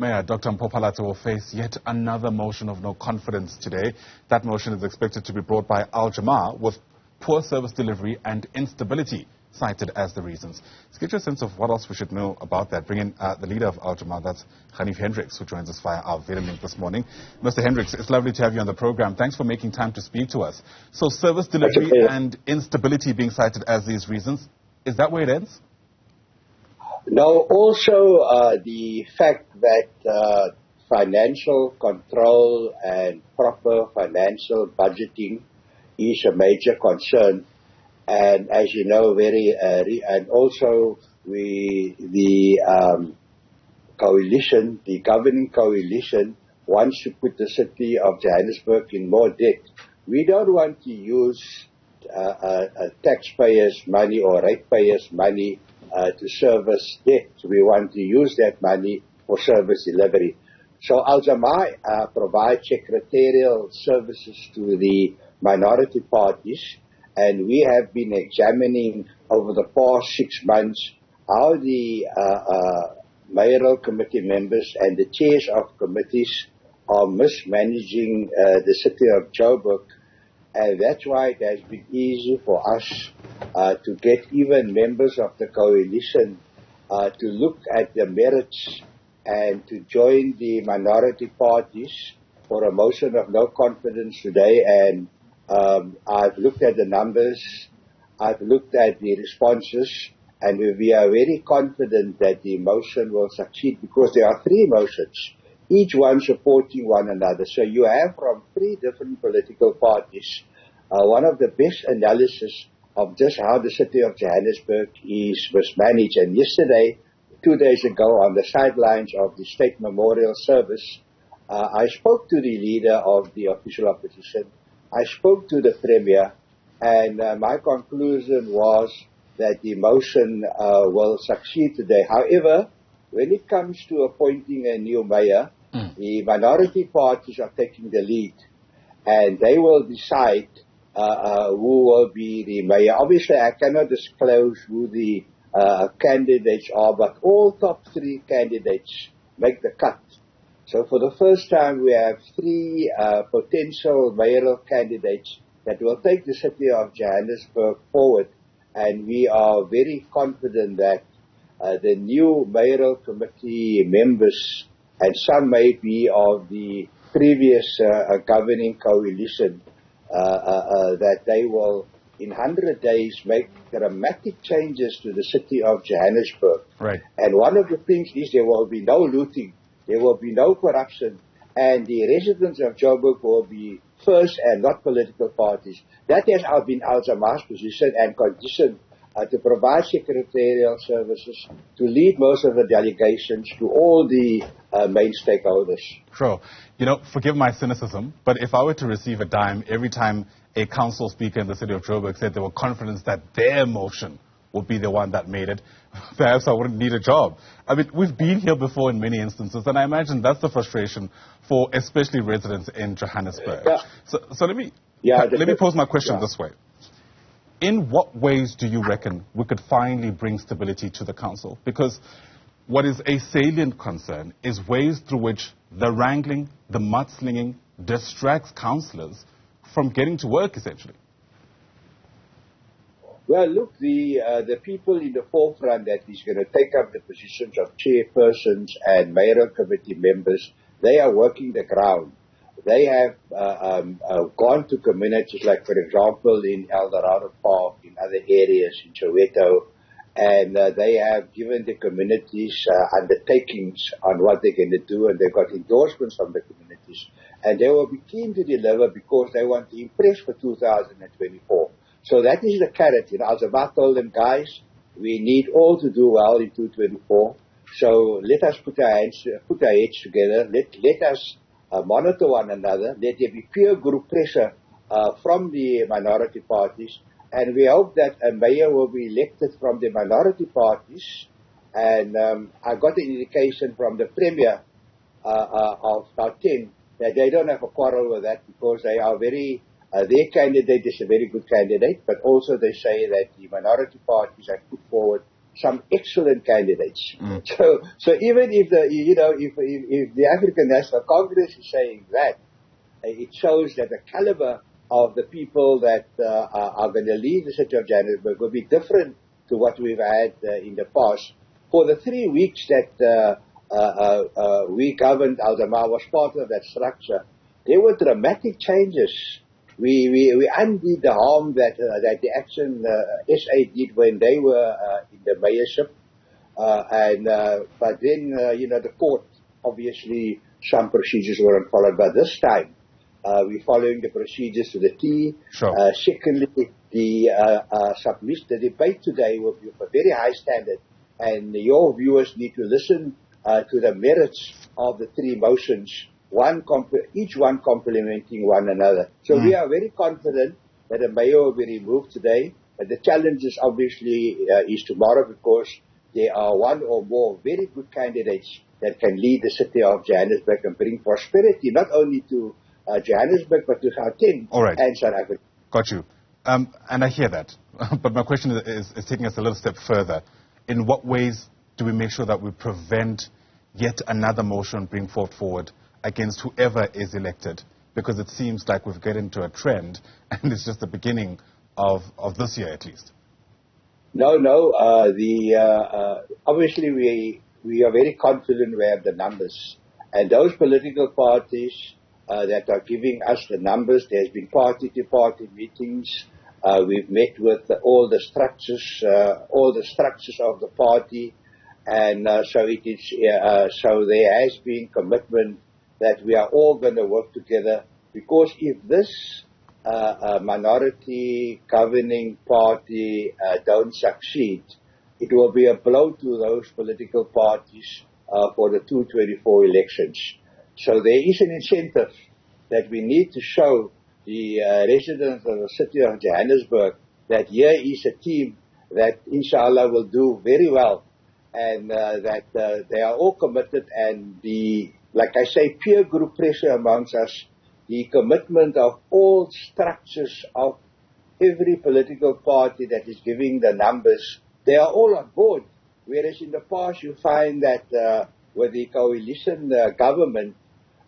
Mayor Dr. Mpho Phalatse will face yet another motion of no confidence today. That motion is expected to be brought by Jama-ah with poor service delivery and instability cited as the reasons. Let's get you a sense of what else we should know about that. Bring in the leader of Jama-ah, that's Ganief Hendricks, who joins us via our video link this morning. Mr. Hendricks, it's lovely to have you on the program. Thanks for making time to speak to us. So service delivery and instability being cited as these reasons, is that where it ends? No, also the fact that financial control and proper financial budgeting is a major concern, and as you know, and also the coalition, the governing coalition, wants to put the city of Johannesburg in more debt. We don't want to use taxpayers' money or ratepayers' money to service debt. We want to use that money for service delivery. So Jama-ah provides secretarial services to the minority parties, and we have been examining over the past 6 months how the mayoral committee members and the chairs of committees are mismanaging the city of Joburg. And that's why it has been easy for us to get even members of the coalition to look at the merits and to join the minority parties for a motion of no confidence today. And I've looked at the numbers, I've looked at the responses, and we are very confident that the motion will succeed because there are 3 motions, each one supporting one another. So you have from 3 different political parties one of the best analysis of just how the city of Johannesburg is mismanaged. And yesterday, 2 days ago, on the sidelines of the State Memorial Service, I spoke to the leader of the official opposition. I spoke to the Premier, and my conclusion was that the motion will succeed today. However, when it comes to appointing a new mayor, the minority parties are taking the lead, and they will decide who will be the mayor. Obviously, I cannot disclose who the candidates are, but all top 3 candidates make the cut. So for the first time, we have 3 potential mayoral candidates that will take the city of Johannesburg forward, and we are very confident that the new mayoral committee members, and some may be of the previous governing coalition, that they will, in 100 days, make dramatic changes to the city of Johannesburg. Right. And one of the things is there will be no looting, there will be no corruption, and the residents of Joburg will be first and not political parties. That has been Jama-ah's position and condition to provide secretarial services, to lead most of the delegations, to all the main stakeholders. Sure. You know, forgive my cynicism, but if I were to receive a dime every time a council speaker in the city of Joburg said they were confident that their motion would be the one that made it, perhaps I wouldn't need a job. I mean, we've been here before in many instances, and I imagine that's the frustration for especially residents in Johannesburg. Yeah. So let me pose my question this way. In what ways do you reckon we could finally bring stability to the council? Because what is a salient concern is ways through which the wrangling, the mudslinging distracts councillors from getting to work, essentially. Well, look, the people in the forefront that is going to take up the positions of chairpersons and mayoral committee members, they are working the ground. They have gone to communities like, for example, in Eldorado Park, in other areas, in Soweto, and they have given the communities undertakings on what they're going to do, and they've got endorsements from the communities. And they will be keen to deliver because they want to impress for 2024. So that is the carrot. You know, Jama-ah told them, guys, we need all to do well in 2024. So let us put our heads together. Let us monitor one another. Let there be peer group pressure from the minority parties. And we hope that a mayor will be elected from the minority parties. And I got an indication from the Premier of Gauteng that they don't have a quarrel with that because they are very, their candidate is a very good candidate, but also they say that the minority parties have put forward some excellent candidates. So even if if the African National Congress is saying that, it shows that the caliber of the people that are going to lead the city of Johannesburg will be different to what we've had in the past. For the 3 weeks that we governed, Al-Jama-ah was part of that structure, there were dramatic changes. We undid the harm that the Action SA did when they were in the mayorship. But then, the court, obviously, some procedures weren't followed. But this time, we're following the procedures to the T. Sure. Secondly, the debate today will be of a very high standard, and your viewers need to listen to the merits of the three motions, each one complementing one another. So we are very confident that the mayor will be removed today. But the challenge is obviously is tomorrow, because there are one or more very good candidates that can lead the city of Johannesburg and bring prosperity not only to Johannesburg but to Gauteng and South Africa. Got you. And I hear that. But my question is taking us a little step further. In what ways do we make sure that we prevent yet another motion being brought forward against whoever is elected? Because it seems like we've get into a trend, and it's just the beginning of this year at least. No. Obviously we are very confident we have the numbers. And those political parties that are giving us the numbers, there's been party-to-party meetings. We've met with all the structures of the party. And so there has been commitment that we are all going to work together, because if this minority governing party don't succeed, it will be a blow to those political parties for the 2024 elections. So there is an incentive that we need to show the residents of the city of Johannesburg that here is a team that inshallah will do very well, and that they are all committed, and like I say, peer group pressure amongst us, the commitment of all structures of every political party that is giving the numbers, they are all on board. Whereas in the past you find that with the coalition government,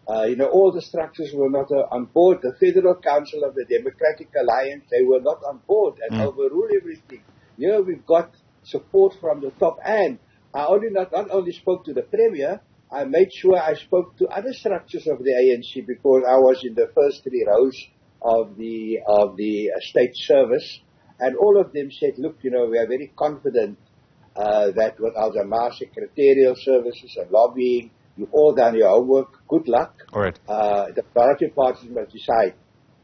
all the structures were not on board. The Federal Council of the Democratic Alliance, they were not on board and overrule everything. Here we've got support from the top, and I not only spoke to the Premier, I made sure I spoke to other structures of the ANC, because I was in the first 3 rows of the state service, and all of them said, look, we are very confident that with Al-Jama-ah secretarial services and lobbying, you've all done your homework. Good luck. All right. The minority parties must decide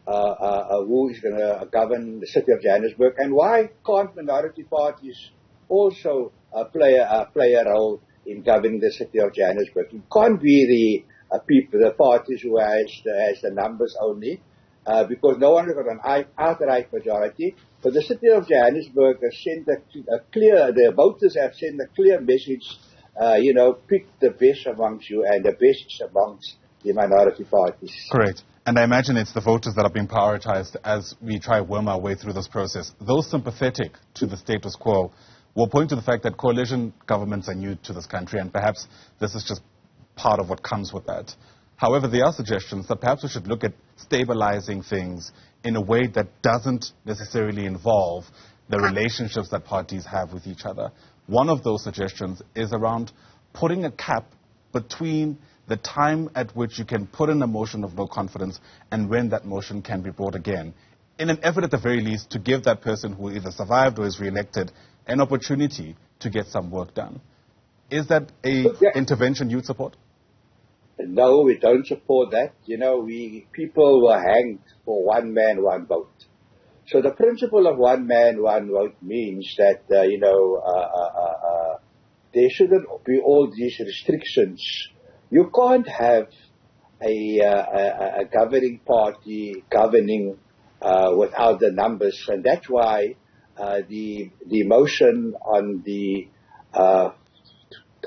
who is going to govern the city of Johannesburg, and why can't minority parties also play a role in governing the city of Johannesburg? It can't be the parties who has the numbers only, because no one has got an outright majority. But the city of Johannesburg has sent the voters have sent a clear message, pick the best amongst you, and the best is amongst the minority parties. Correct. And I imagine it's the voters that are being prioritized as we try to worm our way through this process. Those sympathetic to the status quo will point to the fact that coalition governments are new to this country, and perhaps this is just part of what comes with that. However, there are suggestions that perhaps we should look at stabilizing things in a way that doesn't necessarily involve the relationships that parties have with each other. One of those suggestions is around putting a cap between the time at which you can put in a motion of no confidence and when that motion can be brought again, in an effort at the very least to give that person who either survived or is re-elected an opportunity to get some work done. Is that an intervention you'd support? No, we don't support that. People were hanged for one man, one vote. So the principle of one man, one vote means that, there shouldn't be all these restrictions. You can't have a governing party governing without the numbers, and that's why the motion on the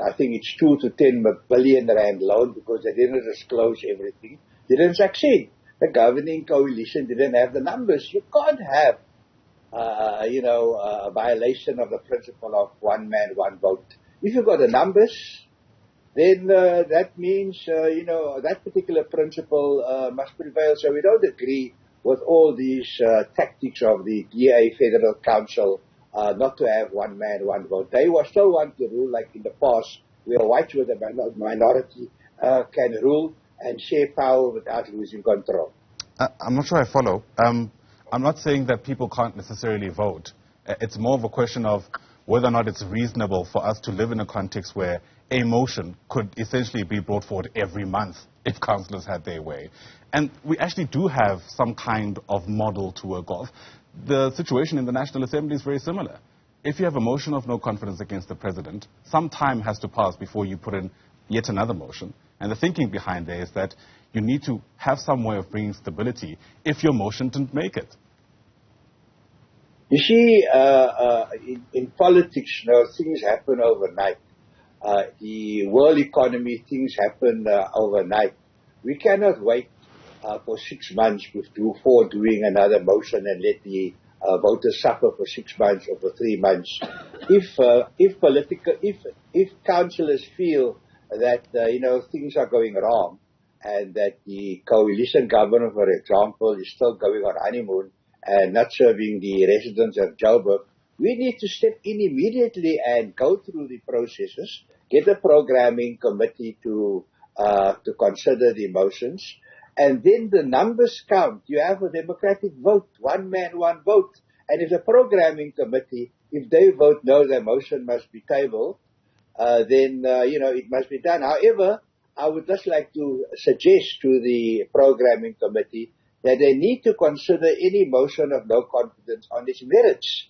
I think it's 2 to 10 billion rand loan, because they didn't disclose everything, didn't succeed. The governing coalition didn't have the numbers. You can't have a violation of the principle of one man, one vote. If you've got the numbers, then that means, that particular principle must prevail. So we don't agree with all these tactics of the DA Federal Council not to have one man, one vote. They still want to rule like in the past, where whites with a minority can rule and share power without losing control. I'm not sure I follow. I'm not saying that people can't necessarily vote. It's more of a question of whether or not it's reasonable for us to live in a context where a motion could essentially be brought forward every month if councillors had their way. And we actually do have some kind of model to work off. The situation in the National Assembly is very similar. If you have a motion of no confidence against the president, some time has to pass before you put in yet another motion. And the thinking behind there is that you need to have some way of bringing stability if your motion didn't make it. You see, in politics, things happen overnight. The world economy, things happen overnight. We cannot wait for 6 months before doing another motion and let the voters suffer for 6 months or for 3 months. If councillors feel that things are going wrong and that the coalition government, for example, is still going on honeymoon and not serving the residents of Joburg, we need to step in immediately and go through the processes, get a programming committee to consider the motions, and then the numbers count. You have a democratic vote, one man, one vote. And if the programming committee, if they vote no, the motion must be tabled, then, it must be done. However, I would just like to suggest to the programming committee that they need to consider any motion of no confidence on its merits.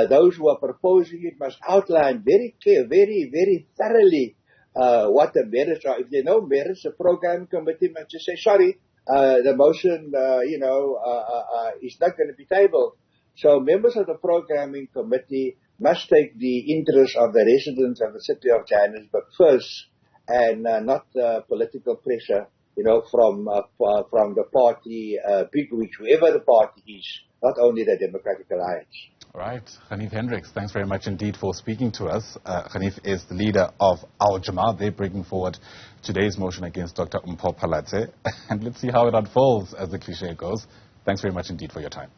Those who are proposing it must outline very very thoroughly what the merits are. If there are no merits, the programming committee must just say, sorry, the motion, is not going to be tabled. So members of the programming committee must take the interest of the residents of the city of Johannesburg first, and not political pressure, from the party bigwigs, whoever the party is, not only the Democratic Alliance. All right. Ganief Hendricks, thanks very much indeed for speaking to us. Ganief is the leader of Jama-ah. They're bringing forward today's motion against Dr. Mpho Phalatse. And let's see how it unfolds, as the cliche goes. Thanks very much indeed for your time.